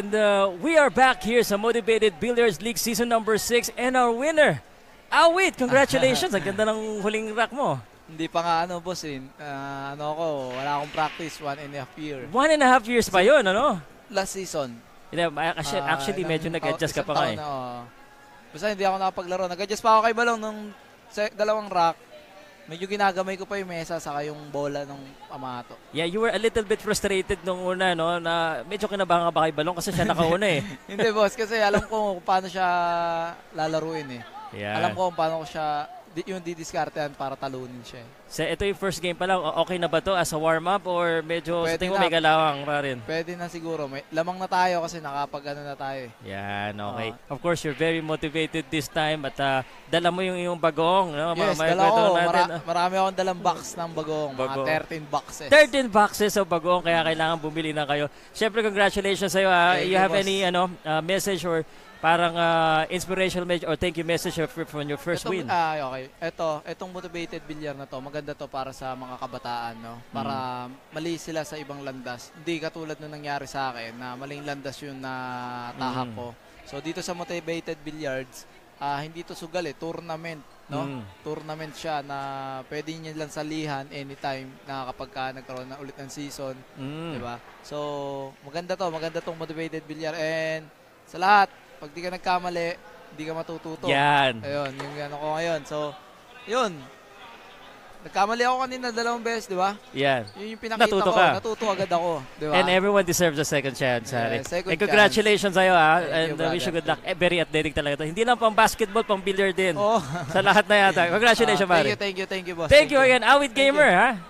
And we are back here sa Motivated Billiards League Season number 6 and our winner, Awit. Congratulations! Ang ganda ng huling rack mo. Hindi pa nga boss wala akong practice, 1.5 year. 1.5 years pa yun, ano? Last season. Actually, medyo nag-adjust ka pa nga eh. Basta hindi ako nakapaglaro. Nag-adjust pa ako kay Balong nung dalawang rack. Medyo ginagamay ko pa yung mesa saka yung bola ng pamato. Yeah, you were a little bit frustrated nung una, no? Na medyo kinabahan ka ba kay Balong kasi siya nakauna eh. Hindi boss, kasi alam ko kung paano siya lalaruin eh. Yeah. Alam ko kung paano ko siya yung didiskartehan para talunin siya. So, ito yung first game pa lang. Okay na ba to as a warm-up or medyo sa tingin mo na, may kalawang pa rin? Pwede na siguro. Lamang na tayo kasi nakapag-ano na tayo. Yan, okay. Of course, you're very motivated this time at dala mo yung iyong bagong. No? Yes, dala ko. Marami akong dalang box ng bagong. Mga 13 boxes. 13 boxes of bagong kaya kailangan bumili na kayo. Siyempre, congratulations sa'yo. You have any message or parang inspirational message or thank you message from your first win? Okay. Itong motivated billiard na to, maganda to para sa mga kabataan, no? Para mali sila sa ibang landas. Hindi katulad nung nangyari sa akin na maling landas yung natahak ko. So dito sa motivated billiards, hindi to sugal eh, tournament, no? Tournament siya na pwede niyo lang salihan anytime na kapag nagkaroon na ulit ng season, 'di ba? So maganda tong motivated billiard, and sa lahat, pag di ka nagkamali, hindi ka matututo. Yan. Ayun, yung ano ko ngayon. So, yun. Nagkamali ako kanina 2 beses, di ba? Yan. Yun yung pinakita ko. Natuto agad ako, di ba? And everyone deserves a second chance, Harry. Second and congratulations sa'yo, ha. And wish you good luck. Very athletic talaga ito. Hindi lang pang basketball, pang billiard din. Oh. Sa lahat na yata. Congratulations, Harry. Thank you, boss. Thank you again, Awit Gamer, ha.